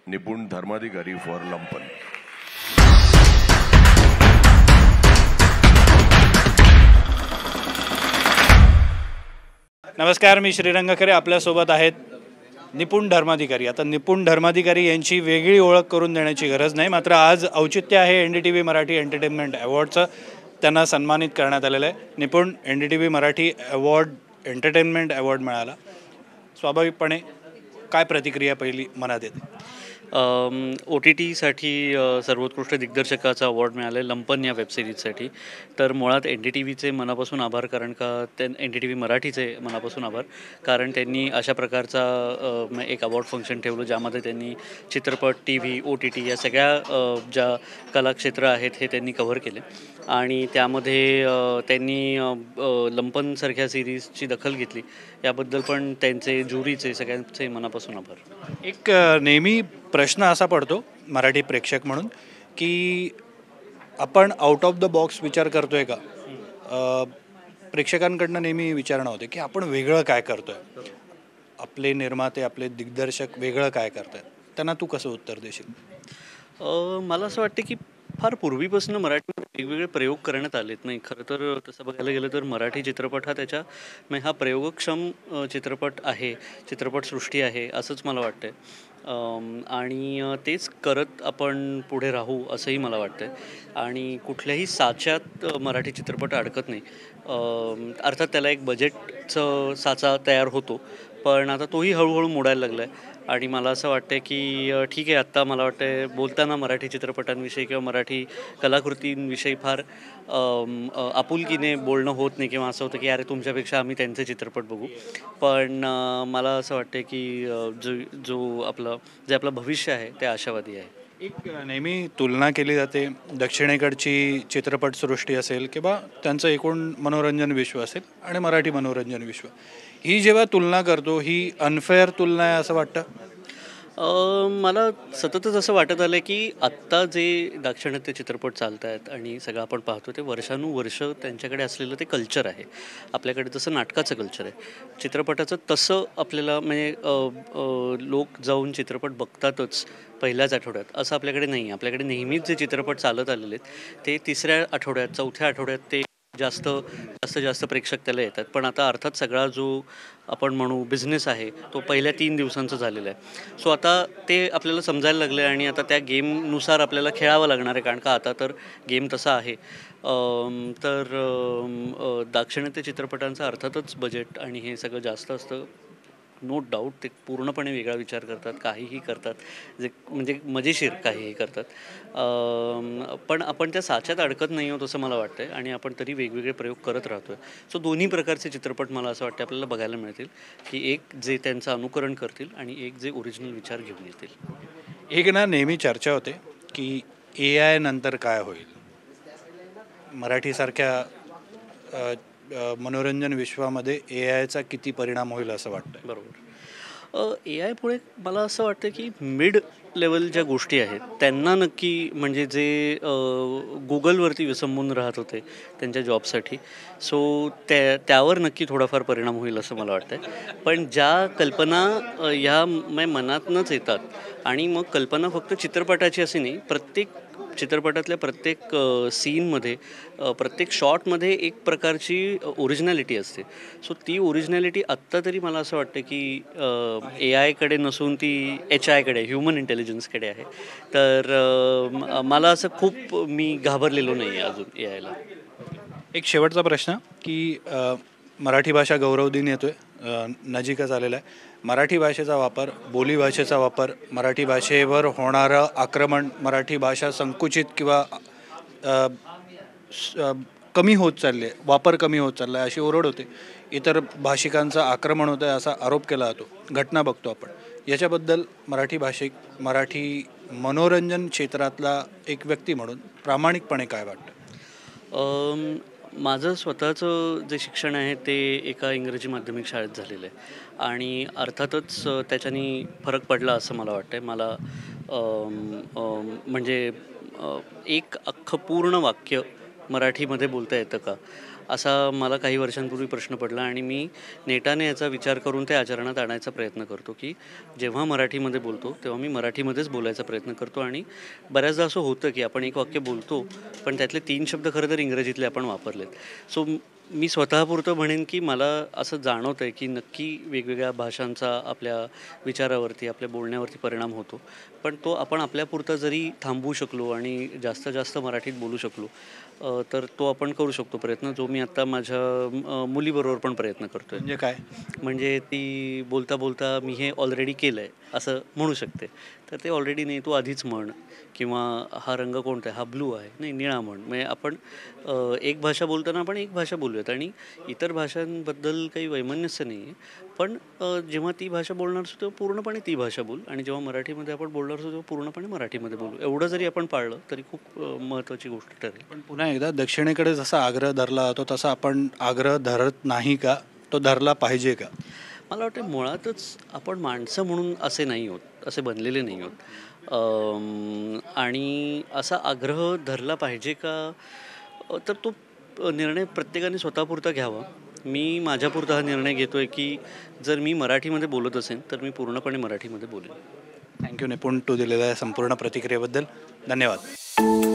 निपुण धर्माधिकारी फॉर लंपन. नमस्कार, मी श्रीरंग खरे. आपल्यासोबत आहेत निपुण धर्माधिकारी. आता निपुण धर्माधिकारी यांची वेगळी ओळख करून देण्याची गरज नाही, मात्र आज औचित्य आहे NDTV मराठी एंटरटेनमेंट अवॉर्डचं. त्यांना सन्मानित करण्यात आलेलं आहे. निपुण NDTV मराठी एंटरटेनमेंट अवॉर्ड मिळाला. स्वाभाविकपणे काय प्रतिक्रिया पहिली मनात येते? OTTसाठी सर्वोत्कृष्ट दिग्दर्शकाचा अवॉर्ड मिळाला आहे लंपन या वेबसिरीजसाठी. तर मुळात NDTVचे मनापासून आभार, कारण का NDTV मराठीचे मनापासून आभार, कारण त्यांनी अशा प्रकारचा एक अवॉर्ड फंक्शन ठेवलं ज्यामध्ये त्यांनी चित्रपट, TV, OTT या सगळ्या ज्या कलाक्षेत्र आहेत हे त्यांनी कव्हर केले. आणि त्यामध्ये त्यांनी लंपनसारख्या सिरीजची दखल घेतली, याबद्दल पण त्यांचे, ज्युरीचे, सगळ्यांचे मनापासून आभार. एक नेहमी प्रश्न असा पडतो मराठी प्रेक्षक म्हणून की आपण आउट ऑफ द बॉक्स विचार करतोय का? प्रेक्षकांकडनं नेहमी विचारणं होते की आपण वेगळं काय करतोय, आपले निर्माते, आपले दिग्दर्शक वेगळं काय करतायत. त्यांना तू कसं उत्तर देशील? मला असं वाटतं की फार पूर्वीपासून मराठीमध्ये वेगवेगळे प्रयोग करण्यात आलेत. नाही, खरं तर तसं बघायला गेलं तर मराठी चित्रपट हा प्रयोगक्षम चित्रपट आहे, चित्रपटसृष्टी आहे, असंच मला वाटतं आहे. आणि तेच करत आपण पुढे राहू असंही मला वाटतं आहे. आणि कुठल्याही साच्यात मराठी चित्रपट अडकत नाही. अर्थात त्याला एक बजेटचं साचा तयार होतो, पण आता तोही हळूहळू मोडायला लागला आहे. आणि मला असं वाटतं की ठीक आहे, आत्ता मला वाटतं बोलताना मराठी चित्रपटांविषयी किंवा मराठी कलाकृतींविषयी फार आपुलकीने बोलणं होत नाही, किंवा असं होतं की अरे तुमच्यापेक्षा आम्ही त्यांचे चित्रपट बघू. पण मला असं वाटतं की जे आपलं भविष्य आहे ते आशावादी आहे. एक नेहमी तुलना केली जाते, दक्षिणेकडची चित्रपटसृष्टी असेल किंवा त्यांचं एकूण मनोरंजन विश्व असेल आणि मराठी मनोरंजन विश्व, ही जेव्हा तुलना करतो ही अनफेअर तुलना आहे असं वाटतं? मला सततच असं वाटत आलं की आत्ता जे दाक्षिणात्य चित्रपट चालत आहेत आणि सगळं आपण पाहतो ते वर्षानुवर्ष त्यांच्याकडे असलेलं ते कल्चर आहे. आपल्याकडे जसं नाटकाचं कल्चर आहे, चित्रपटाचं तसं आपल्याला म्हणजे लोक जाऊन चित्रपट बघतातच पहिल्याच आठवड्यात, असं आपल्याकडे नाही आहे. आपल्याकडे नेहमीच जे चित्रपट चालत आलेले आहेत ते तिसऱ्या आठवड्यात, चौथ्या आठवड्यात ते जास्त प्रेक्षक त्याला येतात. पण आता अर्थात सगळा जो आपण म्हणू बिझनेस आहे तो पहिल्या 3 दिवसांचा झालेला आहे. सो आता ते आपल्याला समजायला लागलं आहे आणि आता त्या गेमनुसार आपल्याला खेळावं लागणार आहे, कारण का आता तर गेम तसा आहे. दाक्षिणात्य चित्रपटांचं अर्थातच बजेट आणि हे सगळं जास्त असतं, नो डाऊट. ते पूर्णपणे वेगळा विचार करतात, काहीही करतात, जे म्हणजे मजेशीर काहीही करतात. पण आपण त्या साच्यात अडकत नाही आहोत असं मला वाटतं आहे, आणि आपण तरी वेगवेगळे प्रयोग करत राहतो आहे. सो दोन्ही प्रकारचे चित्रपट मला असं वाटतं आपल्याला बघायला मिळतील, की एक जे त्यांचं अनुकरण करतील आणि एक जे ओरिजिनल विचार घेऊन येतील. एक ना नेहमी चर्चा होते की AI नंतर काय होईल, मराठीसारख्या मनोरंजन विश्वामध्ये AIचा किती परिणाम होईल असं वाटतं? बरोबर. AI पुढे मला असं वाटतं की मिड लेवल ज्या गोष्टी आहेत त्यांना नक्की, म्हणजे जे गुगलवरती विसंबून राहत होते त्यांच्या जॉबसाठी, सो त्यावर नक्की थोडाफार परिणाम होईल असं मला वाटतं आहे. पण ज्या कल्पना ह्या मनातनंच येतात, आणि मग कल्पना फक्त चित्रपटाची अशी नाही, प्रत्येक चित्रपटातल्या प्रत्येक सीनमध्ये, प्रत्येक शॉटमध्ये एक प्रकारची ओरिजिनॅलिटी असते. सो ती ओरिजिनॅलिटी आत्ता तरी मला असं वाटतं की AI कडे नसून ती HI कडे, ह्युमन इंटेलिजन्सकडे आहे. तर मला असं खूप मी घाबरलेलो नाही आहे अजून AI ला. एक शेवटचा प्रश्न की मराठी भाषा गौरव दिन येतोय, नजीकच आलेला आहे. मराठी भाषेचा वापर, बोलीभाषेचा वापर, मराठी भाषेवर होणारं आक्रमण, मराठी भाषा संकुचित किंवा कमी होत चालली आहे, वापर कमी होत चालला आहे अशी ओरड होते. इतर भाषिकांचं आक्रमण होतं आहे असा आरोप केला जातो, घटना बघतो आपण. याच्याबद्दल मराठी मनोरंजन क्षेत्रातला एक व्यक्ती म्हणून प्रामाणिकपणे काय वाटतं? माझं स्वतःचं जे शिक्षण आहे ते एका इंग्रजी माध्यमिक शाळेत झालेलं आहे, आणि अर्थातच त्याच्यानी फरक पडला असं मला वाटतं आहे. मला म्हणजे एक अख्खं पूर्ण वाक्य मराठीमध्ये बोलता येतं का, असा मला काही वर्षांपूर्वी प्रश्न पडला आणि मी नेटाने याचा विचार करून ते आचरणात आणायचा प्रयत्न करतो की जेव्हा मराठीमध्ये बोलतो तेव्हा मी मराठीमध्येच बोलायचा प्रयत्न करतो. आणि बऱ्याचदा असं होतं की आपण एक वाक्य बोलतो पण त्यातले 3 शब्द खरं तर इंग्रजीतले आपण वापरलेत. सो मी स्वतःपुरतं म्हणेन की मला असं जाणवतं आहे की नक्की वेगवेगळ्या भाषांचा आपल्या विचारावरती आपल्या बोलण्यावरती परिणाम होतो. पण तो आपण आपल्यापुरता जरी थांबवू शकलो आणि जास्तीत जास्त मराठीत बोलू शकलो तर तो आपण करू शकतो प्रयत्न, जो मी आत्ता माझ्या मुलीबरोबर पण प्रयत्न करतो आहे. म्हणजे काय? म्हणजे ती बोलता बोलता मी हे ऑलरेडी केलं आहे असं म्हणू शकते. तर ते ऑलरेडी नाही, तू आधीच म्हण. किंवा हा रंग कोणता आहे, हा ब्लू आहे, नाही निळा म्हण. म्हणजे आपण एक भाषा बोलताना आपण एक भाषा बोलूयात आणि इतर भाषांबद्दल काही वैमनस्य नाही आहे. पण जेव्हा ती भाषा बोलणार असतो तेव्हा पूर्णपणे ती भाषा बोल आणि जेव्हा मराठीमध्ये आपण बोलणार असतो तेव्हा पूर्णपणे मराठीमध्ये बोलू. एवढं जरी आपण पाळलं तरी खूप महत्त्वाची गोष्ट ठरेल. पण पुन्हा एकदा दक्षिणेकडे जसा आग्रह धरला जातो तसा आपण आग्रह धरत नाही का? तो धरला पाहिजे का? मला वाटतं मुळातच आपण माणसं म्हणून असे नाही आहोत, असे बनलेले नाही आहोत. आणि असा आग्रह धरला पाहिजे का? तर तो निर्णय प्रत्येकाने स्वतःपुरता घ्यावा. मी माझ्यापुरता हा निर्णय घेतो आहे की जर मी मराठीमध्ये बोलत असेन तर मी पूर्णपणे मराठीमध्ये बोलेन. थँक्यू निपुण, तू दिलेल्या संपूर्ण प्रतिक्रियेबद्दल धन्यवाद.